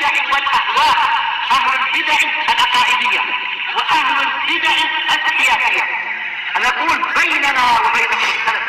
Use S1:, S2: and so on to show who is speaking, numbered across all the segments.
S1: البدع والأهواء، أهل البدع العقائدية وأهل البدع السياسية. نقول بيننا وبينكم السلف،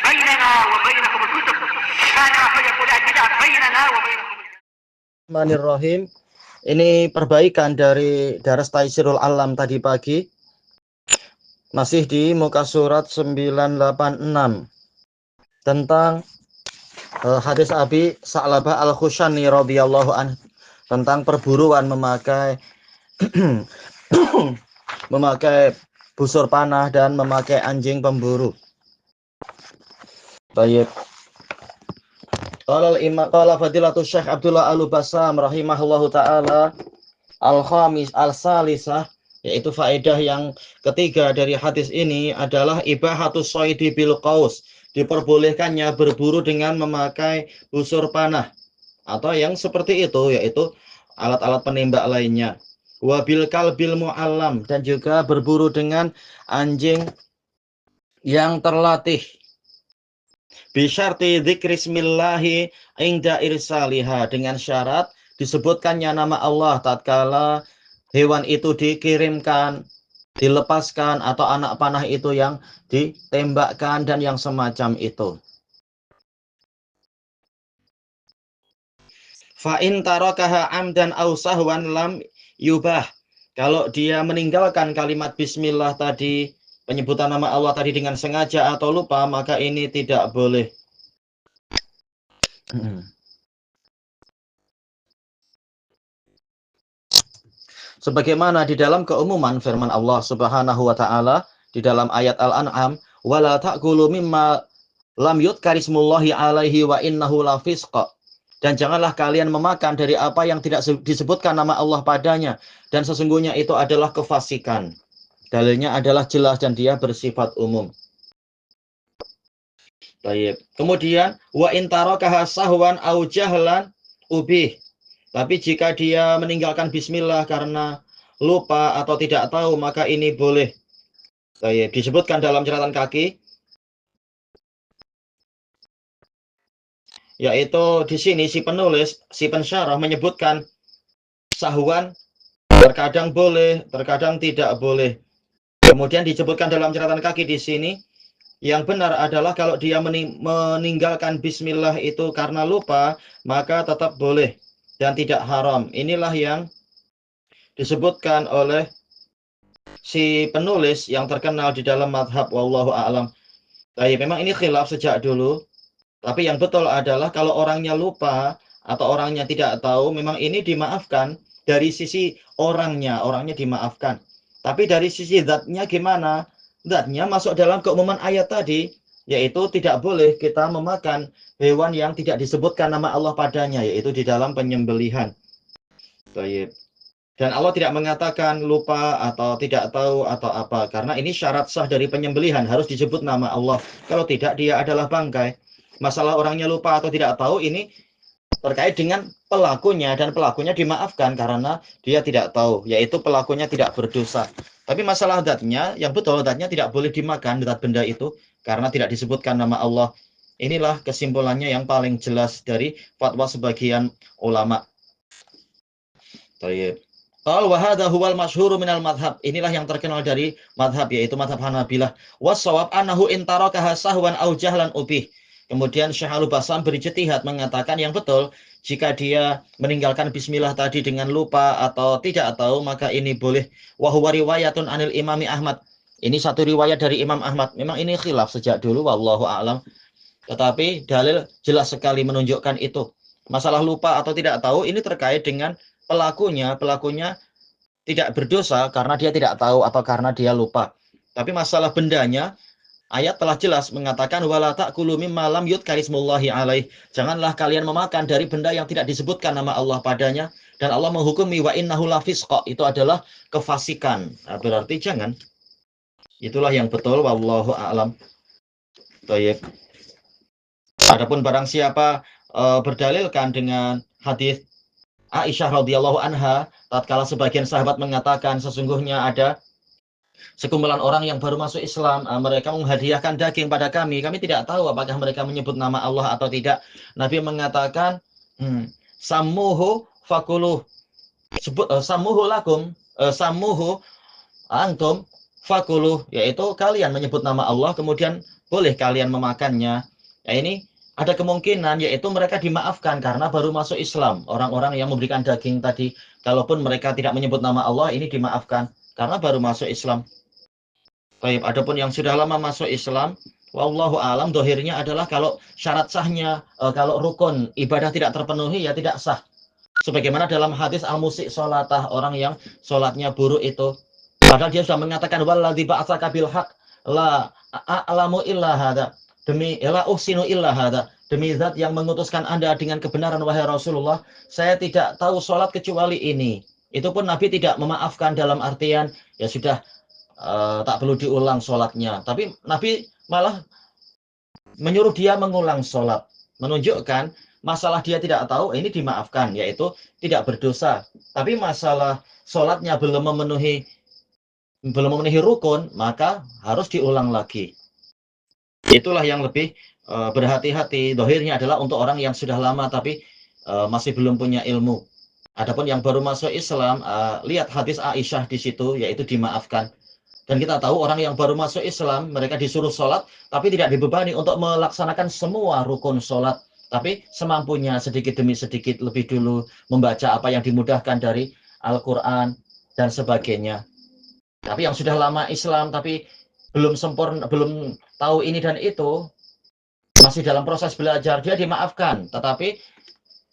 S1: بيننا وبينكم الكتب، كان فيقول البدع بيننا وبينكم.
S2: Bismillahirrahmanirrahim. Ini perbaikan dari Daras Taisirul Alam tadi pagi. Masih di muka surat 986 tentang hadis Abi Sa'labah Al-Khushani radhiyallahu anhu tentang perburuan memakai memakai busur panah dan memakai anjing pemburu. Baik. Qala Fadilatul Syekh Abdullah Al-Bassam rahimahullahu taala al-khamis al-salisah, yaitu faedah yang ketiga dari hadis ini adalah ibahatus shaidi bil qaus, diperbolehkannya berburu dengan memakai busur panah atau yang seperti itu, yaitu alat-alat penembak lainnya. Wa bil kalbil muallam, dan juga berburu dengan anjing yang terlatih. Bisyarti dzikrismillahi inda irsaliha, dengan syarat disebutkannya nama Allah tatkala hewan itu dikirimkan, dilepaskan, atau anak panah itu yang ditembakkan dan yang semacam itu. Fa in tarakaha amdan aw sahwan lam yubah, kalau dia meninggalkan kalimat bismillah tadi, penyebutan nama Allah tadi dengan sengaja atau lupa, maka ini tidak boleh. Sebagaimana di dalam keumuman firman Allah Subhanahu wa taala di dalam ayat Al-An'am, wala ta'kulu mimma lam yudkarismullahi alaihi wa innahu lafisq, dan janganlah kalian memakan dari apa yang tidak disebutkan nama Allah padanya, dan sesungguhnya itu adalah kefasikan. Dalilnya adalah jelas dan dia bersifat umum. Baik. Kemudian wa in tarakaha sahwan au jahlan ubih. Tapi jika dia meninggalkan bismillah karena lupa atau tidak tahu, maka ini boleh. Baik, disebutkan dalam catatan kaki, yaitu di sini si penulis, si pensyarah menyebutkan sahwan terkadang boleh, terkadang tidak boleh. Kemudian disebutkan dalam catatan kaki di sini, yang benar adalah kalau dia meninggalkan bismillah itu karena lupa, maka tetap boleh dan tidak haram. Inilah yang disebutkan oleh si penulis yang terkenal di dalam madhab, wallahu a'lam. Tapi memang ini khilaf sejak dulu. Tapi yang betul adalah kalau orangnya lupa atau orangnya tidak tahu, memang ini dimaafkan dari sisi orangnya dimaafkan. Tapi dari sisi zatnya gimana? Zatnya masuk dalam keumuman ayat tadi, yaitu tidak boleh kita memakan hewan yang tidak disebutkan nama Allah padanya, yaitu di dalam penyembelihan. Baik. Dan Allah tidak mengatakan lupa atau tidak tahu atau apa, karena ini syarat sah dari penyembelihan, harus disebut nama Allah. Kalau tidak, dia adalah bangkai. Masalah orangnya lupa atau tidak tahu ini terkait dengan pelakunya, dan pelakunya dimaafkan karena dia tidak tahu, yaitu pelakunya tidak berdosa. Tapi masalah zatnya, yang betul zatnya tidak boleh dimakan, zat benda itu, karena tidak disebutkan nama Allah. Inilah kesimpulannya yang paling jelas dari fatwa sebagian ulama. Baik. Qal wa hadza huwal masyhur minal madhab. Inilah yang terkenal dari madhab, yaitu madhab Hanabilah. Was-shawab annahu in tarakaha sahwan aw jahlan ubih. Kemudian Syekh Al-Bassam berijtihad mengatakan yang betul, jika dia meninggalkan bismillah tadi dengan lupa atau tidak tahu, maka ini boleh. Wa huwa riwayatun anil Imami Ahmad. Ini satu riwayat dari Imam Ahmad. Memang ini khilaf sejak dulu, wallahu a'lam. Tetapi dalil jelas sekali menunjukkan itu. Masalah lupa atau tidak tahu ini terkait dengan pelakunya. Pelakunya tidak berdosa karena dia tidak tahu atau karena dia lupa. Tapi masalah bendanya, ayat telah jelas mengatakan wala ta'kulu mimma lam yudkarismullahi alaih. Janganlah kalian memakan dari benda yang tidak disebutkan nama Allah padanya, dan Allah menghukumi wa innahu lafisq, itu adalah kefasikan. Nah, berarti jangan. Itulah yang betul, wallahu a'lam. Baik. Adapun barang siapa berdalilkan dengan hadis Aisyah radhiyallahu anha, tatkala sebagian sahabat mengatakan sesungguhnya ada sekumpulan orang yang baru masuk Islam, mereka menghadiahkan daging pada kami tidak tahu apakah mereka menyebut nama Allah atau tidak. Nabi mengatakan, sammuhu fakuluh. Samuhu lakum, samuhu antum fakuluh, yaitu kalian menyebut nama Allah kemudian boleh kalian memakannya. Ya, ini ada kemungkinan yaitu mereka dimaafkan karena baru masuk Islam. Orang-orang yang memberikan daging tadi, kalaupun mereka tidak menyebut nama Allah, ini dimaafkan karena baru masuk Islam. Baik, adapun yang sudah lama masuk Islam, wallahu alam, dohirnya adalah kalau syarat sahnya, kalau rukun ibadah tidak terpenuhi, ya tidak sah. Sebagaimana dalam hadis al-musik sholatah, orang yang sholatnya buruk itu, padahal dia sudah mengatakan walladzi ba'atsaka bil haq la a'lamu illa hadza, demi la uhsinu illa hadza, demi zat yang mengutuskan Anda dengan kebenaran wahai Rasulullah, saya tidak tahu sholat kecuali ini. Itu pun Nabi tidak memaafkan dalam artian ya sudah, tak perlu diulang sholatnya, tapi Nabi malah menyuruh dia mengulang sholat, menunjukkan masalah dia tidak tahu ini dimaafkan, yaitu tidak berdosa. Tapi masalah sholatnya belum memenuhi rukun, maka harus diulang lagi. Itulah yang lebih berhati-hati. Dohirnya adalah untuk orang yang sudah lama tapi masih belum punya ilmu. Adapun yang baru masuk Islam, lihat hadis Aisyah di situ, yaitu dimaafkan. Dan kita tahu orang yang baru masuk Islam, mereka disuruh sholat, tapi tidak dibebani untuk melaksanakan semua rukun sholat. Tapi semampunya sedikit demi sedikit lebih dulu membaca apa yang dimudahkan dari Al-Quran dan sebagainya. Tapi yang sudah lama Islam, tapi belum sempurna, belum tahu ini dan itu, masih dalam proses belajar, dia dimaafkan. Tetapi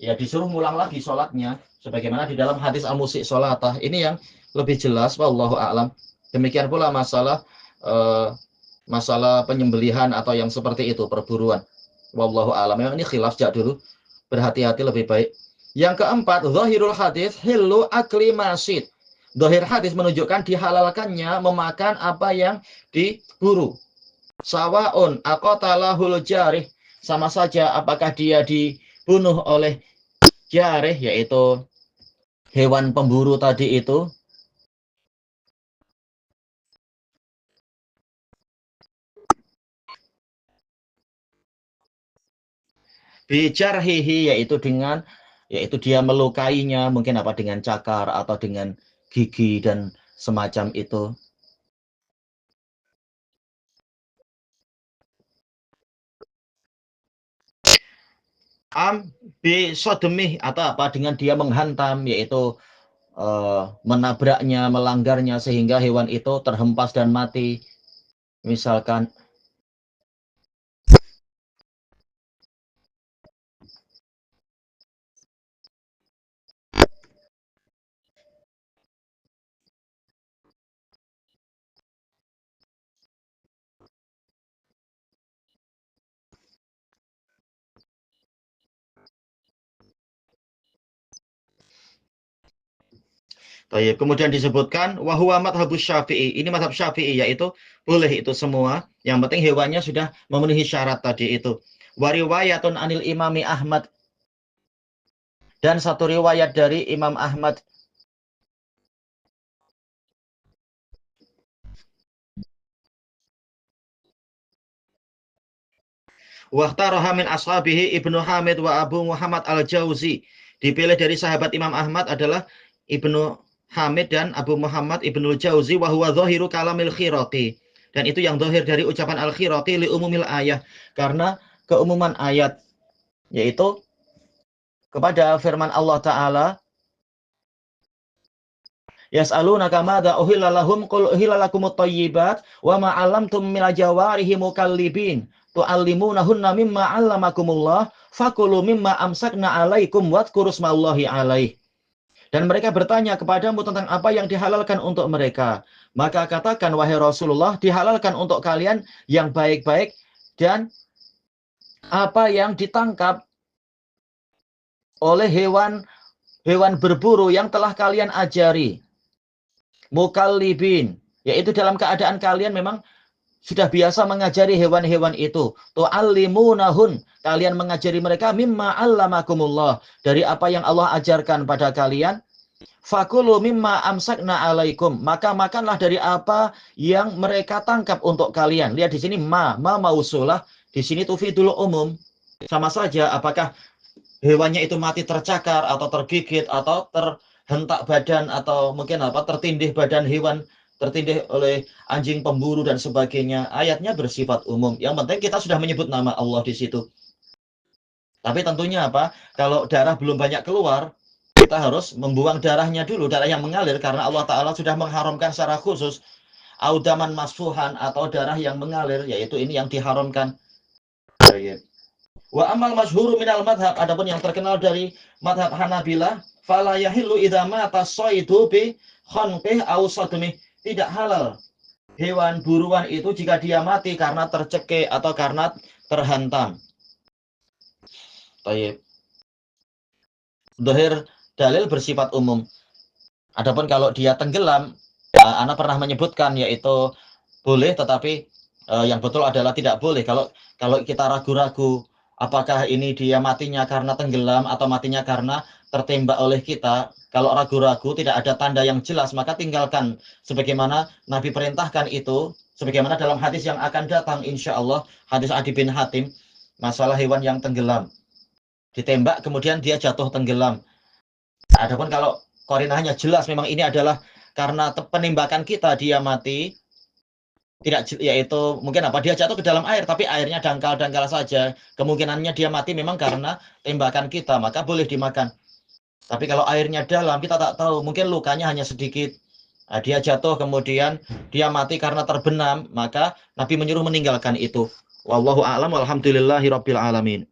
S2: ya disuruh ngulang lagi sholatnya. Sebagaimana di dalam hadis al-musik sholatah. Ini yang lebih jelas, wallahu a'lam. Demikian pula masalah penyembelihan atau yang seperti itu, perburuan. Wallahu a'lam. Memang ini khilaf sejak dulu. Berhati-hati lebih baik. Yang keempat, zahirul hadis hillu akli masid. Zahir hadis menunjukkan dihalalkannya memakan apa yang diburu. Sawaun aqatalahul jarih. Sama saja apakah dia dibunuh oleh jarih, yaitu hewan pemburu tadi itu, bijarhihi, yaitu dia melukainya, mungkin apa dengan cakar atau dengan gigi dan semacam itu. Bisodemih, atau apa dengan dia menghantam, yaitu menabraknya, melanggarnya sehingga hewan itu terhempas dan mati. Misalkan Baik, kemudian disebutkan wahwa madhabus Syafi'i. Ini madhab Syafi'i, yaitu boleh itu semua. Yang penting hewannya sudah memenuhi syarat tadi itu. Wariwayatun anil imami Ahmad. Dan satu riwayat dari Imam Ahmad. Wahtaraha min ashabihi Ibnu Hamid wa Abu Muhammad al-Jauzi. Dipilih dari sahabat Imam Ahmad adalah Ibnu Hamid dan Abu Muhammad Ibnu Jauzi, wa huwa zahiru kalamil Khiraqi. Dan itu yang zahir dari ucapan al-Khiraqi li umumil ayat, karena keumuman ayat, yaitu kepada firman Allah Ta'ala, yas'alunaka madza uhilla lahum qul uhilla lakumut thayyibat wa ma 'allamtum minal jawarihi mukallibin tu'allimunahunna mimma 'allamakumullah fakulu mimma amsakna 'alaikum wadhkuru smallahi 'alaihi. Dan mereka bertanya kepadamu tentang apa yang dihalalkan untuk mereka. Maka katakan, wahai Rasulullah, dihalalkan untuk kalian yang baik-baik dan apa yang ditangkap oleh hewan berburu yang telah kalian ajari. Mukallibin, yaitu dalam keadaan kalian memang sudah biasa mengajari hewan-hewan itu. Tu'allimunahun, kalian mengajari mereka mimma 'allamakumullah, dari apa yang Allah ajarkan pada kalian. Fakulu mimma amsakna 'alaikum, maka makanlah dari apa yang mereka tangkap untuk kalian. Lihat di sini ma mausulah, di sini tufidul umum. Sama saja apakah hewannya itu mati tercakar atau tergigit atau terhentak badan atau mungkin tertindih badan hewan, tertindih oleh anjing pemburu dan sebagainya. Ayatnya bersifat umum. Yang penting kita sudah menyebut nama Allah di situ. Tapi tentunya kalau darah belum banyak keluar, kita harus membuang darahnya dulu, darah yang mengalir, karena Allah Ta'ala sudah mengharamkan secara khusus audaman masfuhan atau darah yang mengalir, yaitu ini yang diharamkan. Wa amal masyhuru minal madhab, adapun yang terkenal dari madhab Hanabilah, fala yahillu idza mata shaidu bi khanqih aw sadmih. Tidak halal hewan buruan itu jika dia mati karena tercekik atau karena terhantam. Baik. Dohir dalil bersifat umum. Adapun kalau dia tenggelam, Ana pernah menyebutkan yaitu boleh, tetapi yang betul adalah tidak boleh. Kalau kita ragu-ragu apakah ini dia matinya karena tenggelam atau matinya karena tertembak oleh kita, kalau ragu-ragu tidak ada tanda yang jelas, maka tinggalkan sebagaimana Nabi perintahkan itu, sebagaimana dalam hadis yang akan datang insya Allah, hadis Adi bin Hatim, masalah hewan yang tenggelam. Ditembak kemudian dia jatuh tenggelam. Adapun kalau korinahnya jelas memang ini adalah karena penembakan kita dia mati, tidak, yaitu mungkin dia jatuh ke dalam air tapi airnya dangkal-dangkal saja, kemungkinannya dia mati memang karena tembakan kita, maka boleh dimakan. Tapi kalau airnya dalam, kita tak tahu, mungkin lukanya hanya sedikit, dia jatuh kemudian dia mati karena terbenam, maka Nabi menyuruh meninggalkan itu. Wallahu a'lam walhamdulillahi rabbil alamin.